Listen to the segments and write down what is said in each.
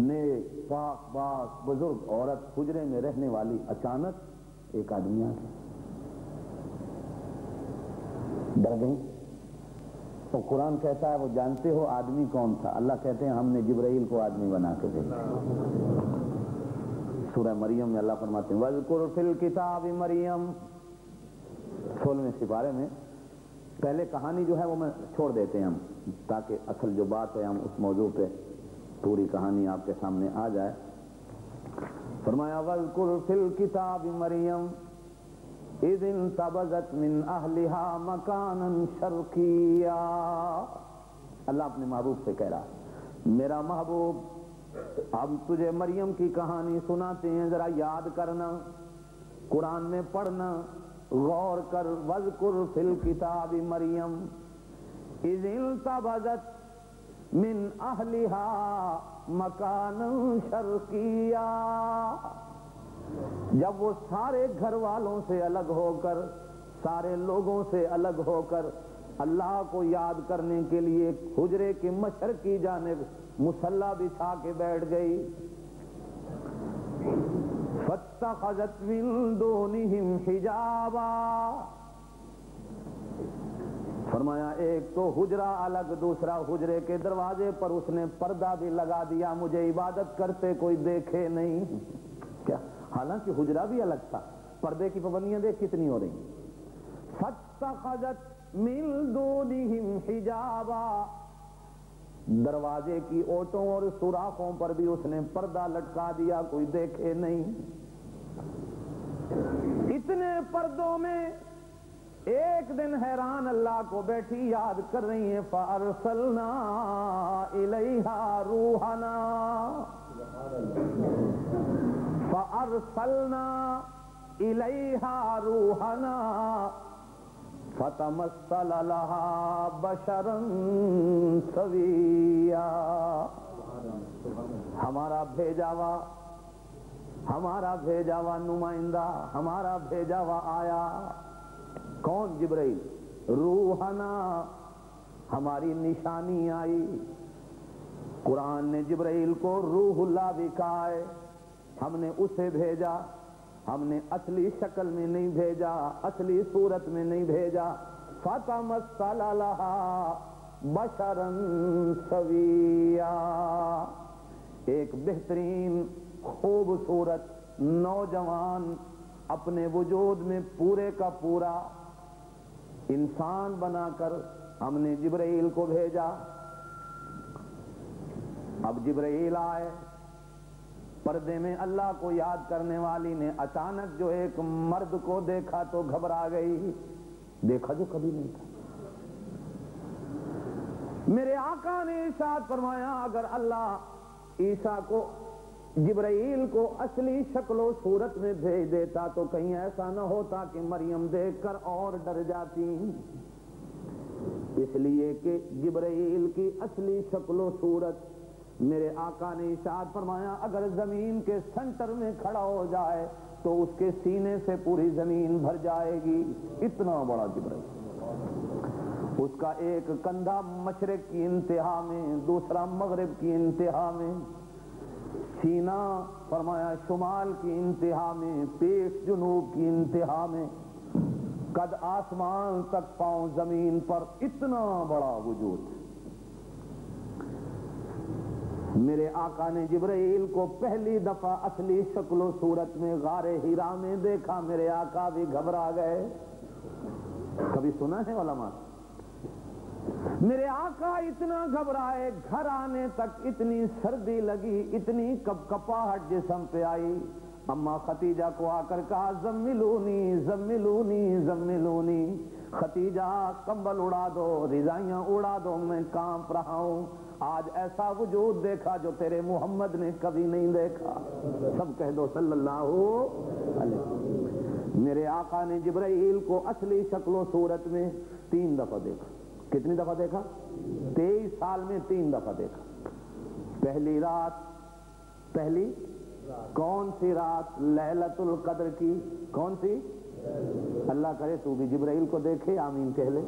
نیک پاک باز بزرگ عورت حجرے میں رہنے والی، اچانک ایک آدمی آ گیا، ڈر گئی۔ تو قرآن کہتا ہے وہ جانتے ہو آدمی کون تھا؟ اللہ کہتے ہیں ہم نے جبرائیل کو آدمی بنا کے بھیجا۔ سورہ مریم میں اللہ فرماتے ہیں وَاذْكُرْ فِي الْكِتَابِ مریم، 16ویں سپارے میں۔ پہلے کہانی جو ہے وہ میں چھوڑ دیتے ہیں ہم، تاکہ اصل جو بات ہے ہم اس موضوع پہ پوری کہانی آپ کے سامنے آ جائے۔ فرمایا وَاذْكُرْ فِي الْكِتَابِ مریم اِذِ انتبذت من اہلہا مکانا شرقیا۔ اللہ اپنے محبوب سے کہہ رہا میرا محبوب اب تجھے مریم کی کہانی سناتے ہیں، ذرا یاد کرنا، قرآن میں پڑھنا، غور کر۔ وَاذْكُرْ فِي الْكِتَابِ مریم اِذِ انتبذت من اہلہا مکانا شرقیا، جب وہ سارے گھر والوں سے الگ ہو کر، سارے لوگوں سے الگ ہو کر اللہ کو یاد کرنے کے لیے ایک حجرے کے مشرقی جانب مصلی بچھا کے بیٹھ گئی۔ فَاتَّخَذَتْ مِن دُونِهِمْ حِجَابًا، فرمایا ایک تو حجرہ الگ، دوسرا حجرے کے دروازے پر اس نے پردہ بھی لگا دیا، مجھے عبادت کرتے کوئی دیکھے نہیں۔ کیا حالانکہ حجرہ بھی الگ تھا، پردے کی پابندیاں دیکھ کتنی ہو رہی ہیں۔ فَاتَّخَذَتْ مِن دُونِهِمْ حِجَابًا، دروازے کی اوٹوں اور سوراخوں پر بھی اس نے پردہ لٹکا دیا، کوئی دیکھے نہیں۔ اتنے پردوں میں ایک دن حیران اللہ کو بیٹھی یاد کر رہی ہیں۔ فَأَرْسَلْنَا إِلَيْهَا رُوحَنَا، فَأَرْسَلْنَا إِلَيْهَا رُوحَنَا فَتَمَثَّلَ لَهَا بَشَرًا سَوِيًّا، ہمارا بھیجا ہوا نمائندہ، ہمارا بھیجا ہوا آیا۔ کون؟ جبرائیل۔ روحنا، ہماری نشانی آئی۔ قرآن نے جبرائیل کو روح اللہ بھی کہا ہے، ہم نے اسے بھیجا، ہم نے اصلی شکل میں نہیں بھیجا، اصلی صورت میں نہیں بھیجا۔ فَتَمَثَّلَ لَهَا بَشَرًا سَوِيًّا، ایک بہترین خوبصورت نوجوان اپنے وجود میں پورے کا پورا انسان بنا کر ہم نے جبرائیل کو بھیجا۔ اب جبرائیل آئے، پردے میں اللہ کو یاد کرنے والی نے اچانک جو ایک مرد کو دیکھا تو گھبرا گئی، دیکھا جو کبھی نہیں تھا۔ میرے آقا نے ارشاد فرمایا اگر اللہ عیسیٰ کو، جبرائیل کو اصلی شکل و صورت میں بھیج دیتا تو کہیں ایسا نہ ہوتا کہ مریم دیکھ کر اور ڈر جاتی، اس لیے کہ جبرائیل کی اصلی شکل و صورت، میرے آقا نے ارشاد فرمایا اگر زمین کے سنٹر میں کھڑا ہو جائے تو اس کے سینے سے پوری زمین بھر جائے گی، اتنا بڑا جبرائیل۔ اس کا ایک کندھا مشرق کی انتہا میں، دوسرا مغرب کی انتہا میں، سینہ فرمایا شمال کی انتہا میں، پیٹھ جنوب کی انتہا میں، قد آسمان تک پاؤں زمین پر، اتنا بڑا وجود۔ میرے آقا نے جبرائیل کو پہلی دفعہ اصلی شکل و صورت میں غار حرا میں دیکھا، میرے آقا بھی گھبرا گئے۔ کبھی سنا ہے علماء؟ میرے آقا اتنا گھبرائے، گھر آنے تک اتنی سردی لگی، اتنی کپکپاہٹ جسم پہ آئی۔ اما خدیجہ کو آ کر کہا زملونی زملونی زملونی، خدیجہ کمبل اڑا دو، رضائیاں اڑا دو، میں کانپ رہا ہوں، آج ایسا وجود دیکھا جو تیرے محمد نے کبھی نہیں دیکھا۔ سب کہہ دو صلی اللہ علیہ وسلم۔ میرے آقا نے جبرائیل کو اصلی شکل و صورت میں 3 دفعہ دیکھا۔ کتنی دفعہ دیکھا؟ 23 سال میں 3 دفعہ دیکھا۔ پہلی رات، پہلی کون سی رات؟ لیلۃ القدر کی۔ کون سی؟ اللہ کرے تو بھی جبرائیل کو دیکھے، آمین کہہ لے۔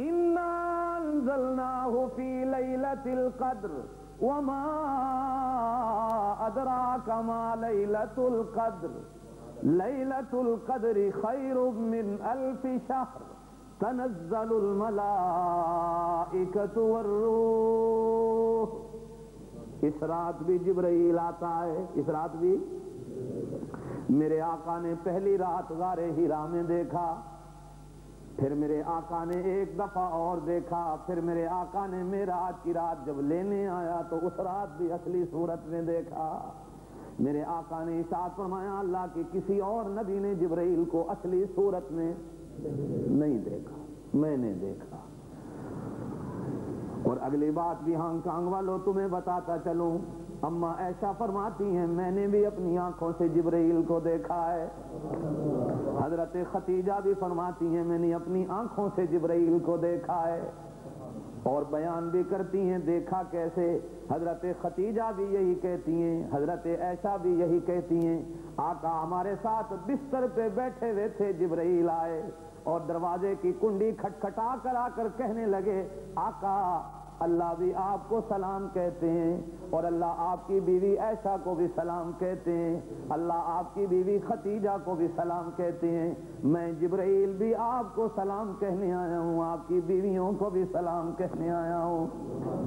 اِنَّا أَنزَلْنَاهُ فِي لَيْلَةِ الْقَدْرِ وَمَا ادراک ما لیلۃ القدر لیلۃ القدر خیر من الف شہر تنزل الملائکۃ والروح. اس رات بھی جبرائیل آتا ہے. اس رات بھی میرے آقا نے پہلی رات غار حرا میں دیکھا, پھر میرے آقا نے ایک دفعہ اور دیکھا, پھر میرے آقا نے معراج کی رات جب لینے آیا تو اس رات بھی اصلی صورت میں دیکھا. میرے آقا نے ارشاد فرمایا اللہ کے کسی اور نبی نے جبرائیل کو اصلی صورت میں نہیں دیکھا, میں نے دیکھا. اور اگلی بات بھی ہانگ کانگ والوں تمہیں بتاتا چلوں, اما عائشہ فرماتی ہیں میں نے بھی اپنی آنکھوں سے جبرائیل کو دیکھا ہے. حضرت ختیجہ بھی فرماتی ہیں میں نے اپنی آنکھوں سے جبرائیل کو دیکھا ہے, اور بیان بھی کرتی ہیں دیکھا کیسے. حضرت ختیجہ بھی یہی کہتی ہیں, حضرت عائشہ بھی یہی کہتی ہیں. آقا ہمارے ساتھ بستر پہ بیٹھے ہوئے تھے, جبرائیل آئے اور دروازے کی کنڈی کھٹکھٹا کر آ کر کہنے لگے آقا اللہ بھی آپ کو سلام کہتے ہیں, اور اللہ آپ کی بیوی عائشہ کو بھی سلام کہتے ہیں, اللہ آپ کی بیوی ختیجہ کو بھی سلام کہتے ہیں. میں جبرائیل بھی آپ کو سلام کہنے آیا ہوں, آپ کی بیویوں کو بھی سلام کہنے آیا ہوں.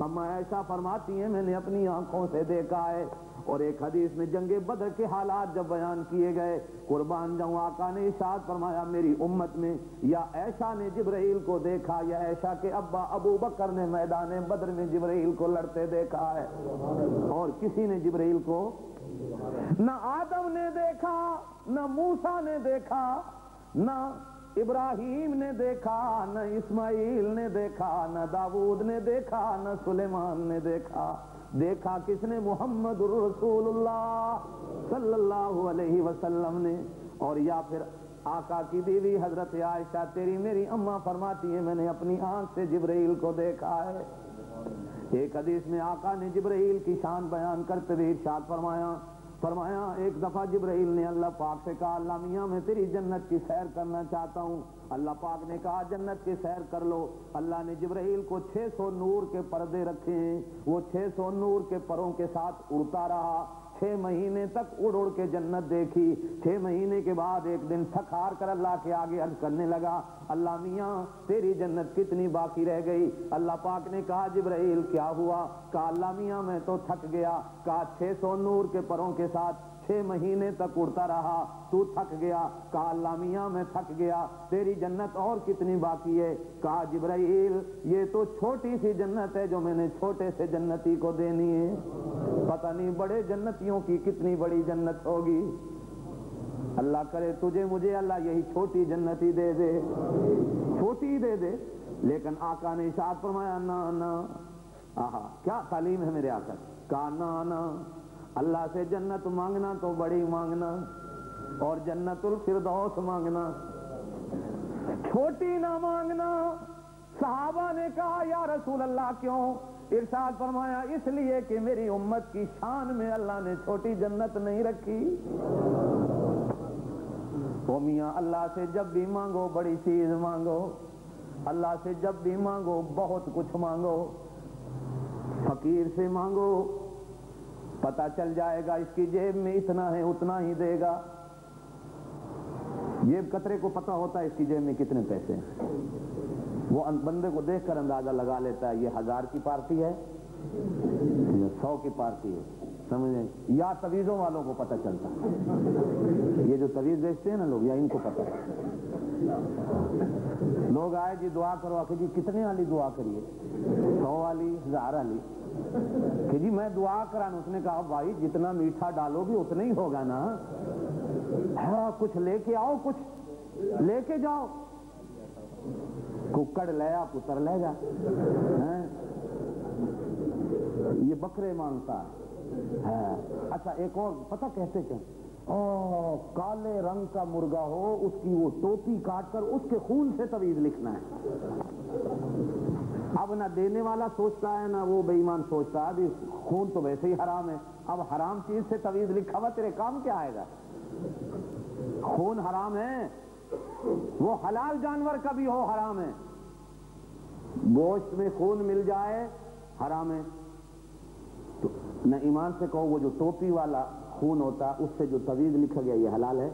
اما عائشہ فرماتی ہیں میں نے اپنی آنکھوں سے دیکھا ہے. اور ایک حدیث میں جنگ بدر کے حالات جب بیان کیے گئے, قربان جاؤں آقا نے ارشاد فرمایا میری امت میں یا عائشہ نے جبرائیل کو دیکھا یا عائشہ کے ابا ابو بکر نے میدان بدر میں جبرائیل کو لڑتے دیکھا ہے, اور کسی نے جبرائیل کو نہ آدم نے دیکھا, نہ موسیٰ نے دیکھا, نہ ابراہیم نے دیکھا, نہ اسماعیل نے دیکھا, نہ داؤد نے دیکھا, نہ سلیمان نے دیکھا. دیکھا کس نے؟ محمد رسول اللہ صلی اللہ علیہ وسلم نے. اور یا پھر آقا کی بیوی حضرت عائشہ تیری میری اماں فرماتی ہے میں نے اپنی آنکھ سے جبرائیل کو دیکھا ہے. ایک حدیث میں آقا نے جبرائیل کی شان بیان کرتے ہوئے ارشاد فرمایا ایک دفعہ جبرائیل نے اللہ پاک سے کہا اللہ میاں میں تیری جنت کی سیر کرنا چاہتا ہوں. اللہ پاک نے کہا جنت کی سیر کر لو. اللہ نے جبرائیل کو 600 نور کے پردے رکھے ہیں, وہ 600 نور کے پروں کے ساتھ اڑتا رہا. 6 مہینے تک اڑ کے جنت دیکھی. 6 مہینے کے بعد ایک دن تھک ہار کر اللہ کے آگے عرض کرنے لگا اللہ میاں تیری جنت کتنی باقی رہ گئی؟ اللہ پاک نے کہا جبرائیل کیا ہوا؟ کہا اللہ میاں میں تو تھک گیا. کہا 600 نور کے پروں کے ساتھ 6 مہینے تک اڑتا رہا, تو تھک گیا. کہا اللہ میاں میں تھک گیا. تیری جنت اور کتنی باقی ہے؟ کہا جبرائیل یہ تو چھوٹی سی جنت ہے جو میں نے چھوٹے سے جنتی کو دینی ہے, پتہ نہیں بڑے جنتیوں کی کتنی بڑی جنت ہوگی. اللہ کرے تجھے مجھے اللہ یہی چھوٹی جنتی دے دے, چھوٹی دے دے. لیکن آقا نے ارشاد فرمایا نہ. آہا کیا تعلیم ہے میرے آقا. کہا نہ اللہ سے جنت مانگنا تو بڑی مانگنا, اور جنت الفردوس مانگنا چھوٹی نہ مانگنا. صحابہ نے کہا یا رسول اللہ کیوں؟ ارشاد فرمایا اس لیے کہ میری امت کی شان میں اللہ نے چھوٹی جنت نہیں رکھی. او میاں اللہ سے جب بھی مانگو بڑی چیز مانگو, اللہ سے جب بھی مانگو بہت کچھ مانگو. فقیر سے مانگو پتہ چل جائے گا اس کی جیب میں اتنا ہے اتنا ہی دے گا. جیب کترے کو پتہ ہوتا ہے اس کی جیب میں کتنے پیسے ہیں. وہ بندے کو دیکھ کر اندازہ لگا لیتا ہے یہ 1000 کی پارٹی ہے یا 100 کی پارٹی ہے, سمجھیں. یا تویزوں والوں کو پتہ چلتا ہے, یہ جو تویز بیچتے ہیں نا لوگ, یا ان کو پتہ ہے. لوگ آئے جی دعا کرو, کہ جی کتنے والی دعا کریے؟ 100 والی 1000 والی. کہ جی میں دعا کرانا. اس نے کہا بھائی جتنا میٹھا ڈالو گے اتنا ہی ہوگا نا. ہاں کچھ لے کے آؤ, کچھ لے کے جاؤ. ککڑ لیا پتر لے جا. یہ بکرے مانگتا ہے. اچھا ایک اور پتہ کہتے کیا, کالے رنگ کا مرغا ہو اس کی وہ ٹوپی کاٹ کر اس کے خون سے تویز لکھنا ہے. اب نہ دینے والا سوچتا ہے نہ وہ بے ایمان سوچتا ہے ابھی خون تو ویسے ہی حرام ہے, اب حرام چیز سے تویز لکھا ہوا تیرے کام کیا آئے گا؟ خون حرام ہے, وہ حلال جانور کا بھی ہو حرام ہے. گوشت میں خون مل جائے حرام ہے. تو نہ ایمان سے کہو وہ جو ٹوپی والا خون ہوتا اس سے جو تویز لکھا گیا یہ حلال ہے،